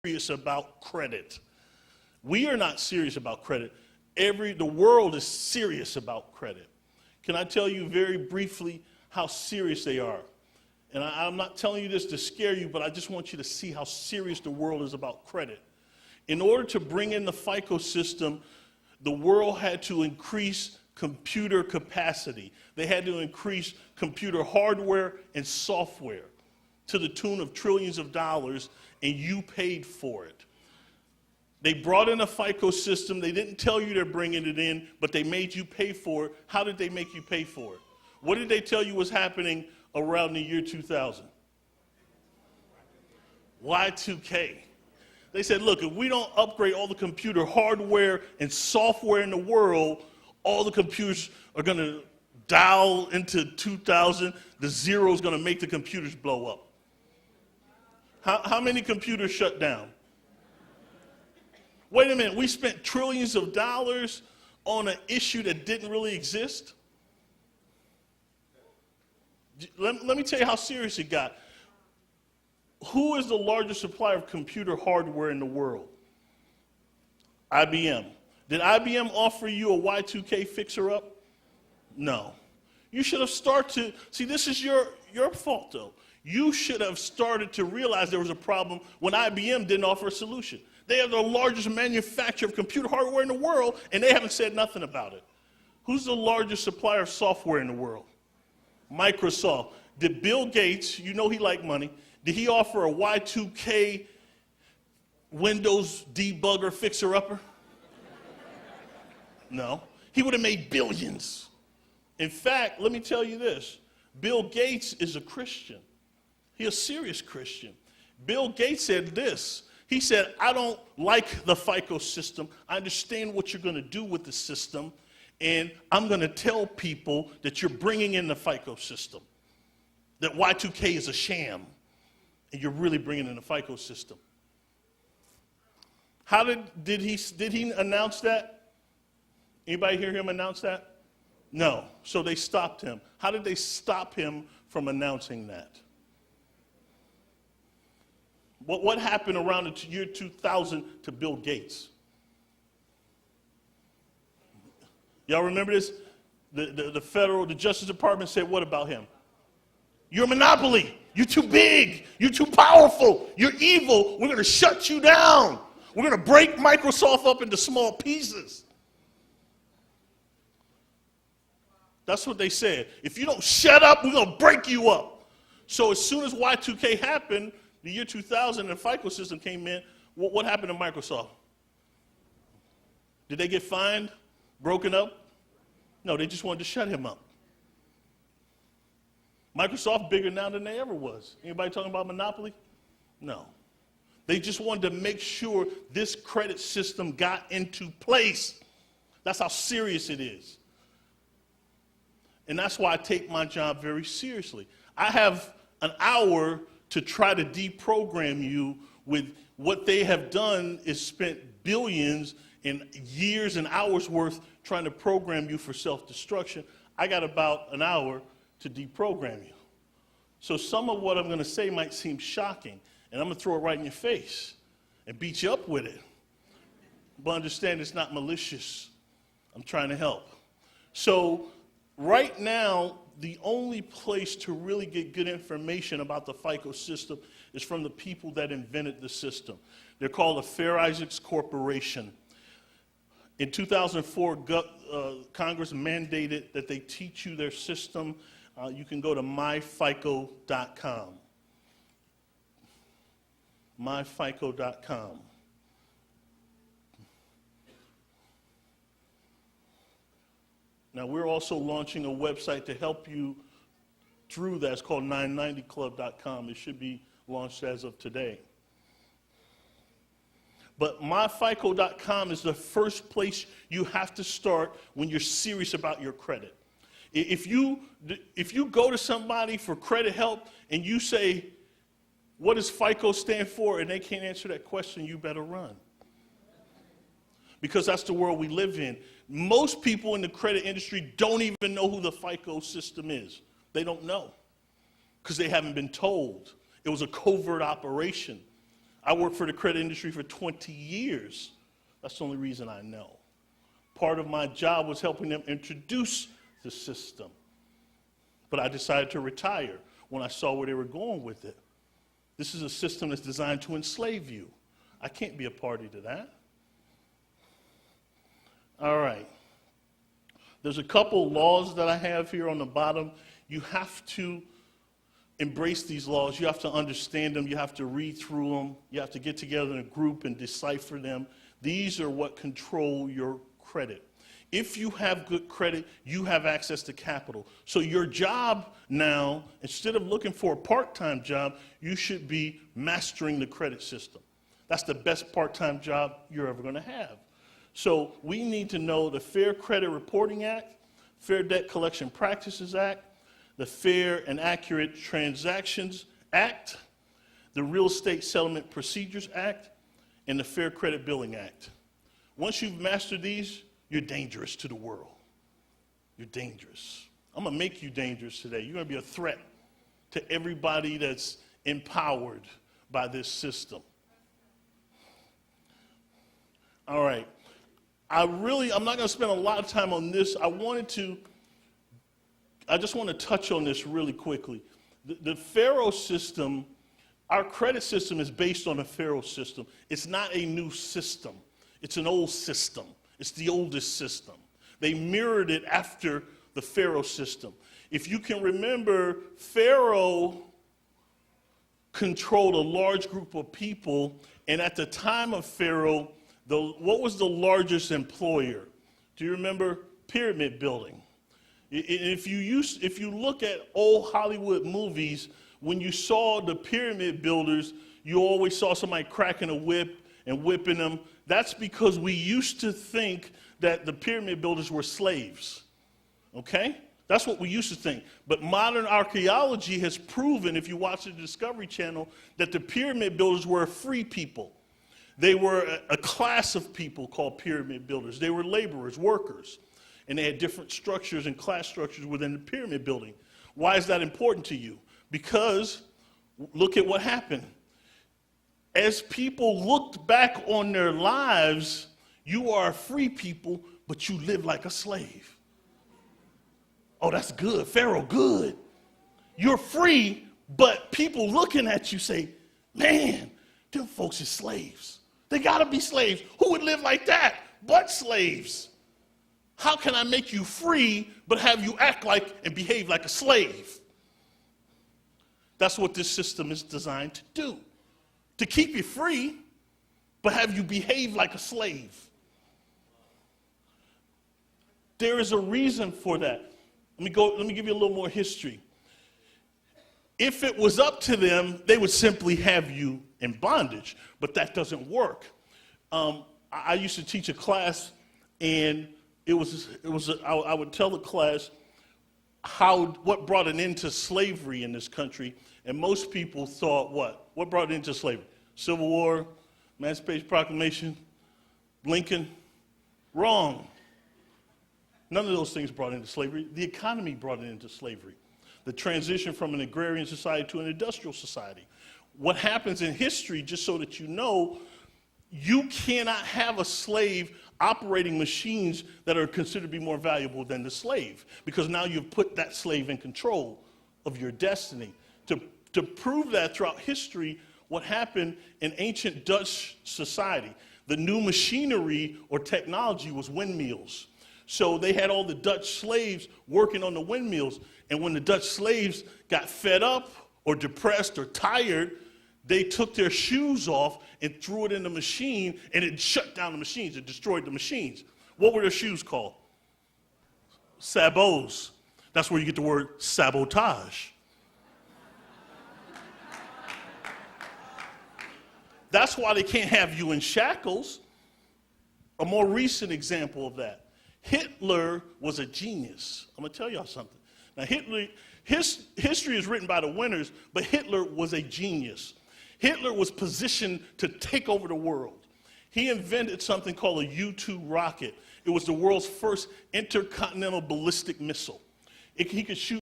serious about credit. We are not serious about credit. The world is serious about credit. Can I tell you very briefly how serious they are? And I'm not telling you this to scare you, but I just want you to see how serious the world is about credit. In order to bring in the FICO system, the world had to increase computer capacity. They had to increase computer hardware and software to the tune of trillions of dollars, and you paid for it. They brought in a FICO system. They didn't tell you they're bringing it in, but they made you pay for it. How did they make you pay for it? What did they tell you was happening around the year 2000? Y2K. They said, look, if we don't upgrade all the computer hardware and software in the world, all the computers are going to dial into 2000. The zero is going to make the computers blow up. How many computers shut down? Wait a minute, we spent trillions of dollars on an issue that didn't really exist? Let me tell you how serious it got. Who is the largest supplier of computer hardware in the world? IBM. Did IBM offer you a Y2K fixer-up? No. You should have started to, see, this is your fault, though. You should have started to realize there was a problem when IBM didn't offer a solution. They are the largest manufacturer of computer hardware in the world, and they haven't said nothing about it. Who's the largest supplier of software in the world? Microsoft. Did Bill Gates, you know he liked money, did he offer a Y2K Windows debugger fixer-upper? No. He would have made billions. In fact, let me tell you this. Bill Gates is a Christian. He's a serious Christian. Bill Gates said this. He said, I don't like the FICO system. I understand what you're going to do with the system, and I'm going to tell people that you're bringing in the FICO system, that Y2K is a sham, and you're really bringing in the FICO system. How did he announce that? Anybody hear him announce that? No. So they stopped him. How did they stop him from announcing that? What happened around the year 2000 to Bill Gates? Y'all remember this? The Justice Department said what about him? You're a monopoly. You're too big. You're too powerful. You're evil. We're going to shut you down. We're going to break Microsoft up into small pieces. That's what they said. If you don't shut up, we're going to break you up. So as soon as Y2K happened, the year 2000, the FICO system came in, what happened to Microsoft? Did they get fined? Broken up? No, they just wanted to shut him up. Microsoft bigger now than they ever was. Anybody talking about monopoly? No. They just wanted to make sure this credit system got into place. That's how serious it is. And that's why I take my job very seriously. I have an hour to try to deprogram you with what they have done is spent billions and years and hours worth trying to program you for self-destruction. I got about an hour to deprogram you. So some of what I'm going to say might seem shocking, and I'm going to throw it right in your face and beat you up with it. But understand it's not malicious. I'm trying to help. So right now, the only place to really get good information about the FICO system is from the people that invented the system. They're called the Fair Isaacs Corporation. In 2004, Congress mandated that they teach you their system. You can go to myfico.com. myfico.com. Now, we're also launching a website to help you through that. It's called 990club.com. It should be launched as of today. But myfico.com is the first place you have to start when you're serious about your credit. If you go to somebody for credit help and you say, what does FICO stand for, and they can't answer that question, you better run. Because that's the world we live in. Most people in the credit industry don't even know who the FICO system is. They don't know because they haven't been told. It was a covert operation. I worked for the credit industry for 20 years. That's the only reason I know. Part of my job was helping them introduce the system. But I decided to retire when I saw where they were going with it. This is a system that's designed to enslave you. I can't be a party to that. All right. There's a couple laws that I have here on the bottom. You have to embrace these laws. You have to understand them. You have to read through them. You have to get together in a group and decipher them. These are what control your credit. If you have good credit, you have access to capital. So your job now, instead of looking for a part-time job, you should be mastering the credit system. That's the best part-time job you're ever going to have. So we need to know the Fair Credit Reporting Act, Fair Debt Collection Practices Act, the Fair and Accurate Transactions Act, the Real Estate Settlement Procedures Act, and the Fair Credit Billing Act. Once you've mastered these, you're dangerous to the world. You're dangerous. I'm going to make you dangerous today. You're going to be a threat to everybody that's empowered by this system. All right. I'm not going to spend a lot of time on this. I just want to touch on this really quickly. The Faro system, our credit system is based on a Faro system. It's not a new system. It's an old system. It's the oldest system. They mirrored it after the Faro system. If you can remember, Faro controlled a large group of people, and at the time of Faro, what was the largest employer? Do you remember? Pyramid building. If you look at old Hollywood movies, when you saw the pyramid builders, you always saw somebody cracking a whip and whipping them. That's because we used to think that the pyramid builders were slaves, okay? That's what we used to think. But modern archaeology has proven, if you watch the Discovery Channel, that the pyramid builders were free people. They were a class of people called pyramid builders. They were laborers, workers, and they had different structures and class structures within the pyramid building. Why is that important to you? Because look at what happened. As people looked back on their lives, you are a free people, but you live like a slave. Oh, that's good. Pharaoh, good. You're free, but people looking at you say, man, them folks are slaves. They got to be slaves. Who would live like that but slaves? How can I make you free but have you act like and behave like a slave? That's what this system is designed to do. To keep you free, but have you behave like a slave. There is a reason for that. Let me give you a little more history. If it was up to them, they would simply have you in bondage, but that doesn't work. I used to teach a class, and I would tell the class what brought an end to slavery in this country, and most people thought what? What brought it into slavery? Civil War, Emancipation Proclamation, Lincoln? Wrong. None of those things brought into slavery. The economy brought it into slavery. The transition from an agrarian society to an industrial society. What happens in history, just so that you know, you cannot have a slave operating machines that are considered to be more valuable than the slave, because now you've put that slave in control of your destiny. To prove that throughout history, what happened in ancient Dutch society, the new machinery or technology was windmills. So they had all the Dutch slaves working on the windmills, and when the Dutch slaves got fed up or depressed or tired, they took their shoes off and threw it in the machine, and it shut down the machines. It destroyed the machines. What were their shoes called? Sabots. That's where you get the word sabotage. That's why they can't have you in shackles. A more recent example of that. Hitler was a genius. I'm going to tell y'all something. Now, history is written by the winners, but Hitler was a genius. Hitler was positioned to take over the world. He invented something called a U-2 rocket. It was the world's first intercontinental ballistic missile. He could shoot